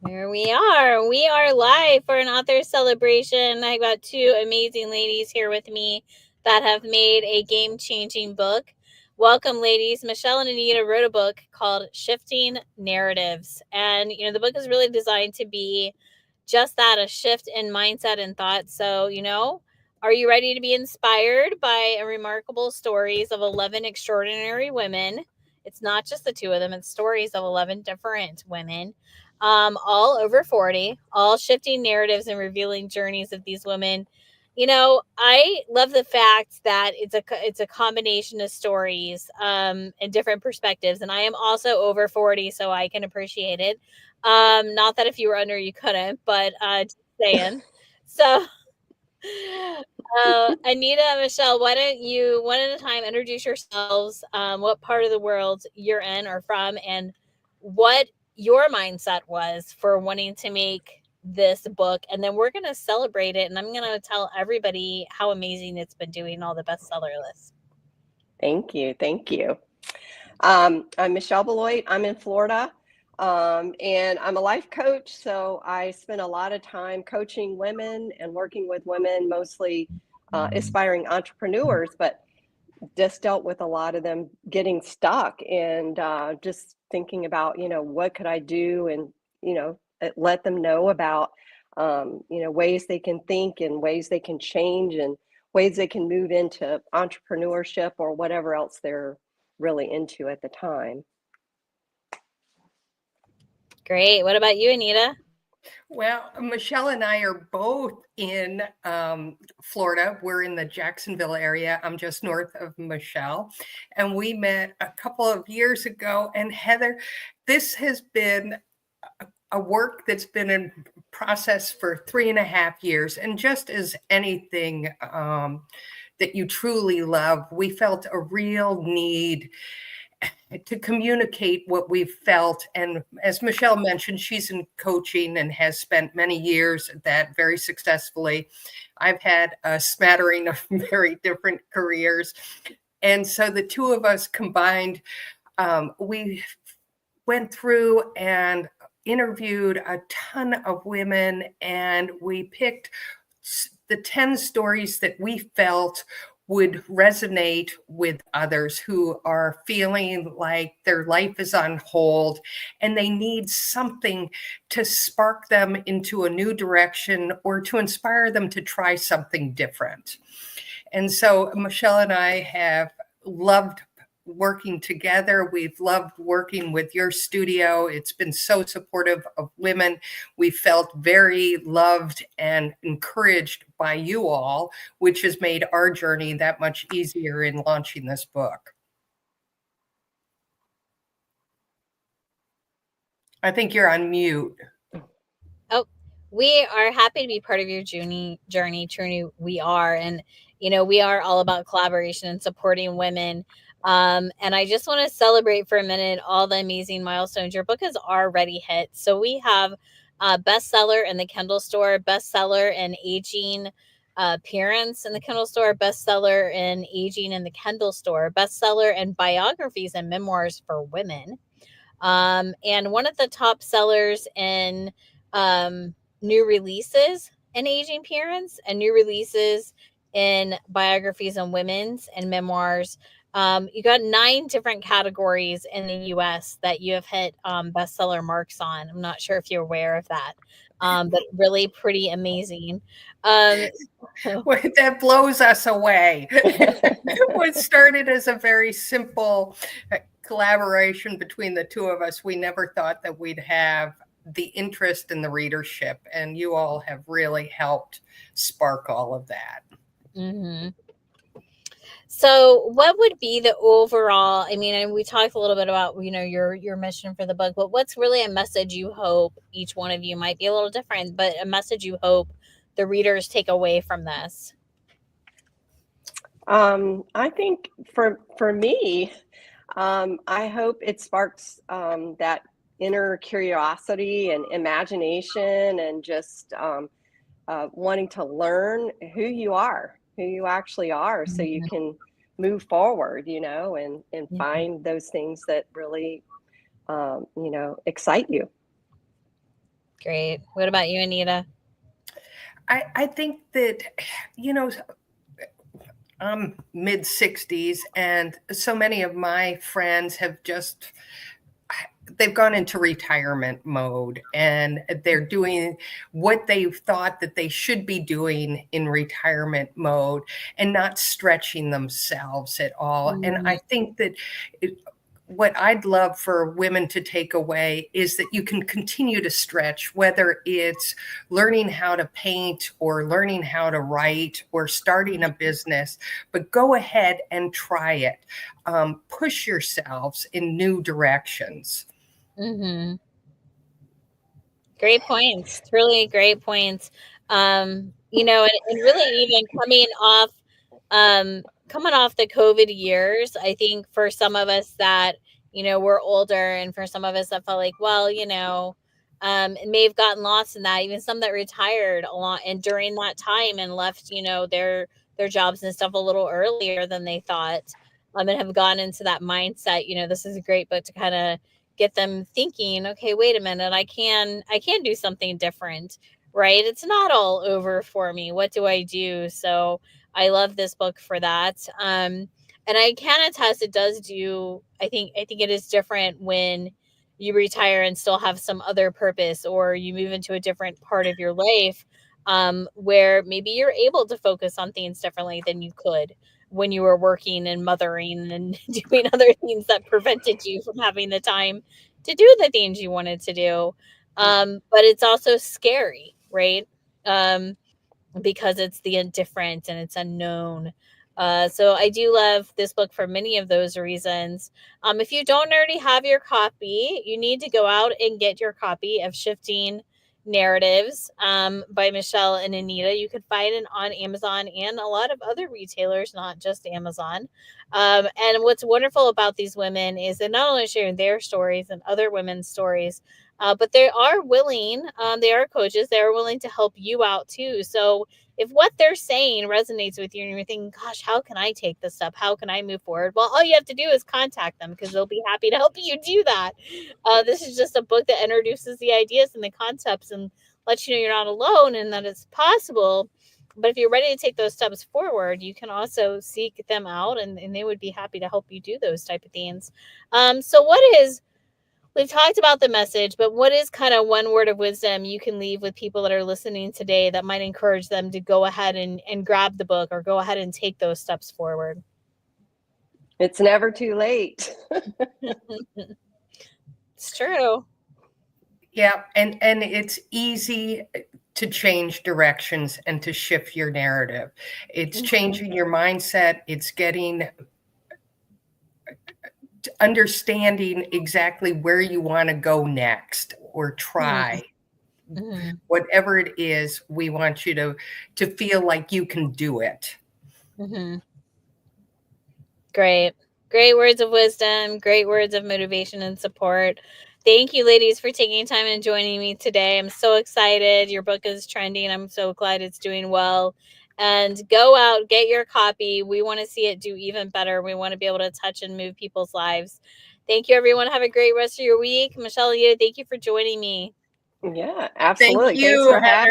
Here we are. We are live for an author celebration. I've got two amazing ladies here with me that have made a game-changing book. Welcome, ladies. Michelle and Anita wrote a book called Shifting Narratives. And, the book is really designed to be just that, a shift in mindset and thought. So, are you ready to be inspired by remarkable stories of 11 extraordinary women? It's not just the two of them, it's stories of 11 different women, all over 40, all shifting narratives and revealing journeys of these women. I love the fact that it's a combination of stories and different perspectives. And I am also over 40, so I can appreciate it. Not that if you were under, you couldn't, but just saying. So, Anita and Michelle, why don't you, one at a time, introduce yourselves, what part of the world you're in or from, and what your mindset was for wanting to make this book. And then we're going to celebrate it. And I'm going to tell everybody how amazing it's been doing all the bestseller lists. Thank you. Thank you. I'm Michelle Belloit. I'm in Florida. And I'm a life coach. So I spend a lot of time coaching women and working with women, mostly aspiring entrepreneurs, but just dealt with a lot of them getting stuck and just thinking about, what could I do? And, let them know about, ways they can think and ways they can change and ways they can move into entrepreneurship or whatever else they're really into at the time. Great. What about you, Anita? Well, Michelle and I are both in Florida. We're in the Jacksonville area. I'm just north of Michelle. And we met a couple of years ago. And Heather, this has been a work that's been in process for 3.5 years. And just as anything that you truly love, we felt a real need to communicate what we've felt. And as Michelle mentioned, she's in coaching and has spent many years at that very successfully. I've had a smattering of very different careers. And so the two of us combined, we went through and interviewed a ton of women, and we picked the 10 stories that we felt would resonate with others who are feeling like their life is on hold and they need something to spark them into a new direction or to inspire them to try something different. And so Michelle and I have loved working together. We've loved working with your studio. It's been so supportive of women. We felt very loved and encouraged by you all, which has made our journey that much easier in launching this book. I think you're on mute. Oh, we are happy to be part of your journey. Truly, we are. And, we are all about collaboration and supporting women. And I just want to celebrate for a minute all the amazing milestones. Your book has already hit. So we have a bestseller in the Kindle store, bestseller in aging appearance in the Kindle store, bestseller in aging in the Kindle store, bestseller in biographies and memoirs for women. And one of the top sellers in new releases in aging appearance and new releases in biographies on women's and memoirs. You got 9 different categories in the US that you have hit bestseller marks on. I'm not sure if you're aware of that, but really pretty amazing. That blows us away. What started as a very simple collaboration between the two of us, we never thought that we'd have the interest in the readership, and you all have really helped spark all of that. Mm-hmm. So what would be the overall, and we talked a little bit about, your mission for the book, but what's really a message you hope, each one of you might be a little different, but a message you hope the readers take away from this? I think for me, I hope it sparks that inner curiosity and imagination and just wanting to learn who you actually are, so you can move forward, and find those things that really, excite you. Great. What about you, Anita? I think that, I'm mid 60s, and so many of my friends they've gone into retirement mode, and they're doing what they thought that they should be doing in retirement mode and not stretching themselves at all. And I think that what I'd love for women to take away is that you can continue to stretch, whether it's learning how to paint or learning how to write or starting a business, but go ahead and try it. Push yourselves in new directions. Great points. Truly great points. You know, and really even coming off the COVID years, I think for some of us that, you know, we're older, and for some of us that felt like, well, you know, it may have gotten lost in that, even some that retired a lot and during that time and left, you know, their jobs and stuff a little earlier than they thought, and have gone into that mindset. You know, this is a great book to kind of get them thinking, okay, wait a minute, I can do something different, right? It's not all over for me. What do I do? So I love this book for that. And I can attest it does do, I think it is different when you retire and still have some other purpose, or you move into a different part of your life, where maybe you're able to focus on things differently than you could when you were working and mothering and doing other things that prevented you from having the time to do the things you wanted to do. But it's also scary, right? Because it's the indifferent and it's unknown. So I do love this book for many of those reasons. If you don't already have your copy, you need to go out and get your copy of Shifting Narratives by Michelle and Anita. You can find it on Amazon and a lot of other retailers, not just Amazon. And what's wonderful about these women is they're not only sharing their stories and other women's stories, but they are willing, they are coaches, they are willing to help you out too. So if what they're saying resonates with you and you're thinking, gosh, how can I take this step? How can I move forward? Well, all you have to do is contact them because they'll be happy to help you do that. This is just a book that introduces the ideas and the concepts and lets you know you're not alone and that it's possible. But if you're ready to take those steps forward, you can also seek them out, and they would be happy to help you do those type of things. So we've talked about the message, but what is kind of one word of wisdom you can leave with people that are listening today that might encourage them to go ahead and grab the book or go ahead and take those steps forward? It's never too late. It's true. Yeah, and it's easy to change directions and to shift your narrative. It's changing your mindset. It's understanding exactly where you want to go next or try. Whatever it is, we want you to feel like you can do it. Great words of wisdom, great words of motivation and support. Thank you, ladies, for taking time and joining me today. I'm so excited. Your book is trending. I'm so glad it's doing well. And go out, get your copy. We want to see it do even better. We want to be able to touch and move people's lives. Thank you, everyone. Have a great rest of your week. Michelle, thank you for joining me. Yeah, absolutely. Thank you. Thanks for having